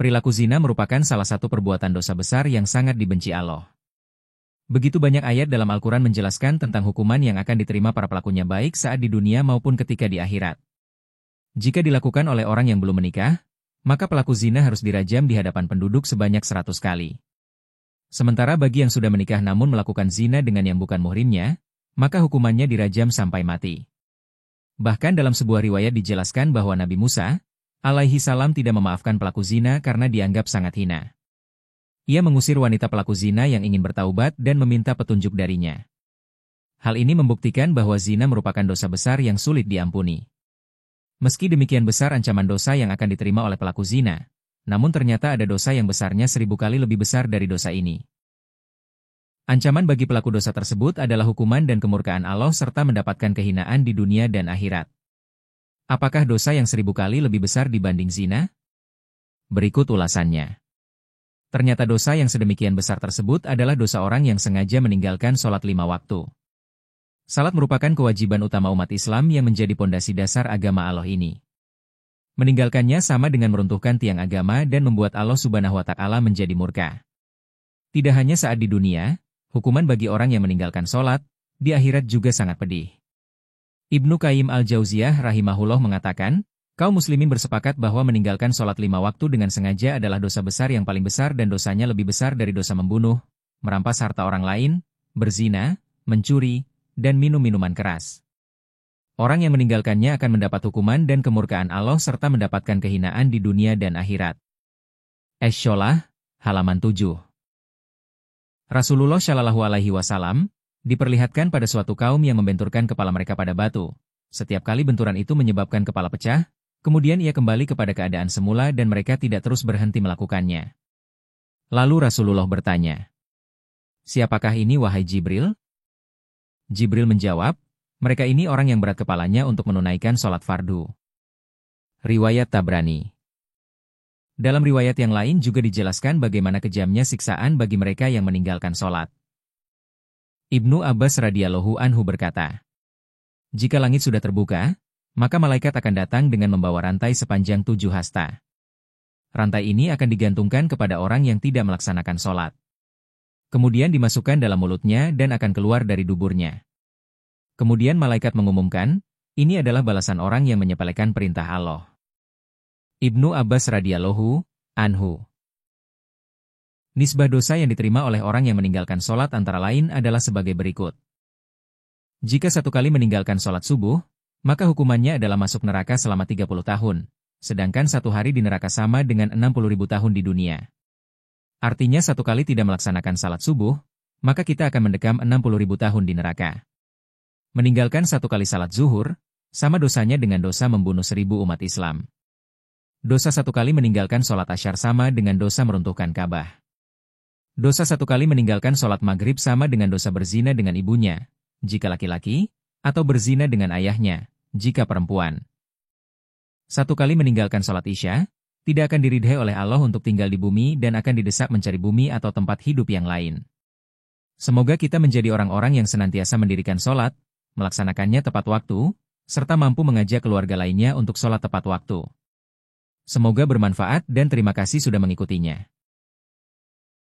Perilaku zina merupakan salah satu perbuatan dosa besar yang sangat dibenci Allah. Begitu banyak ayat dalam Al-Quran menjelaskan tentang hukuman yang akan diterima para pelakunya baik saat di dunia maupun ketika di akhirat. Jika dilakukan oleh orang yang belum menikah, maka pelaku zina harus dirajam di hadapan penduduk sebanyak 100 kali. Sementara bagi yang sudah menikah namun melakukan zina dengan yang bukan muhrimnya, maka hukumannya dirajam sampai mati. Bahkan dalam sebuah riwayat dijelaskan bahwa Nabi Musa alaihi salam tidak memaafkan pelaku zina karena dianggap sangat hina. Ia mengusir wanita pelaku zina yang ingin bertaubat dan meminta petunjuk darinya. Hal ini membuktikan bahwa zina merupakan dosa besar yang sulit diampuni. Meski demikian besar ancaman dosa yang akan diterima oleh pelaku zina, namun ternyata ada dosa yang besarnya 1000 kali lebih besar dari dosa ini. Ancaman bagi pelaku dosa tersebut adalah hukuman dan kemurkaan Allah serta mendapatkan kehinaan di dunia dan akhirat. Apakah dosa yang 1000 kali lebih besar dibanding zina? Berikut ulasannya. Ternyata dosa yang sedemikian besar tersebut adalah dosa orang yang sengaja meninggalkan sholat 5 waktu. Salat merupakan kewajiban utama umat Islam yang menjadi pondasi dasar agama Allah ini. Meninggalkannya sama dengan meruntuhkan tiang agama dan membuat Allah Subhanahu wa Ta'ala menjadi murka. Tidak hanya saat di dunia, hukuman bagi orang yang meninggalkan sholat, di akhirat juga sangat pedih. Ibnu Qayyim al-Jauziyah rahimahullah mengatakan, kaum muslimin bersepakat bahwa meninggalkan sholat 5 waktu dengan sengaja adalah dosa besar yang paling besar dan dosanya lebih besar dari dosa membunuh, merampas harta orang lain, berzina, mencuri, dan minum minuman keras. Orang yang meninggalkannya akan mendapat hukuman dan kemurkaan Allah serta mendapatkan kehinaan di dunia dan akhirat. Asy-Syolah, halaman 7. Rasulullah Shallallahu Alaihi Wasallam diperlihatkan pada suatu kaum yang membenturkan kepala mereka pada batu. Setiap kali benturan itu menyebabkan kepala pecah, kemudian ia kembali kepada keadaan semula dan mereka tidak terus berhenti melakukannya. Lalu Rasulullah bertanya, "Siapakah ini wahai Jibril?" Jibril menjawab, "Mereka ini orang yang berat kepalanya untuk menunaikan sholat fardu." Riwayat Tabrani. Dalam riwayat yang lain juga dijelaskan bagaimana kejamnya siksaan bagi mereka yang meninggalkan sholat. Ibnu Abbas radhiyallahu anhu berkata, "Jika langit sudah terbuka, maka malaikat akan datang dengan membawa rantai sepanjang 7 hasta. Rantai ini akan digantungkan kepada orang yang tidak melaksanakan sholat. Kemudian dimasukkan dalam mulutnya dan akan keluar dari duburnya. Kemudian malaikat mengumumkan, ini adalah balasan orang yang menyepelekan perintah Allah." Ibnu Abbas radhiyallahu anhu. Nisbah dosa yang diterima oleh orang yang meninggalkan sholat antara lain adalah sebagai berikut. Jika 1 kali meninggalkan sholat subuh, maka hukumannya adalah masuk neraka selama 30 tahun, sedangkan 1 hari di neraka sama dengan 60.000 tahun di dunia. Artinya 1 kali tidak melaksanakan salat subuh, maka kita akan mendekam 60.000 tahun di neraka. Meninggalkan 1 kali salat zuhur, sama dosanya dengan dosa membunuh 1000 umat Islam. Dosa 1 kali meninggalkan sholat asyar sama dengan dosa meruntuhkan Ka'bah. Dosa 1 kali meninggalkan sholat maghrib sama dengan dosa berzina dengan ibunya, jika laki-laki, atau berzina dengan ayahnya, jika perempuan. 1 kali meninggalkan sholat isya, tidak akan diridhai oleh Allah untuk tinggal di bumi dan akan didesak mencari bumi atau tempat hidup yang lain. Semoga kita menjadi orang-orang yang senantiasa mendirikan sholat, melaksanakannya tepat waktu, serta mampu mengajak keluarga lainnya untuk sholat tepat waktu. Semoga bermanfaat dan terima kasih sudah mengikutinya.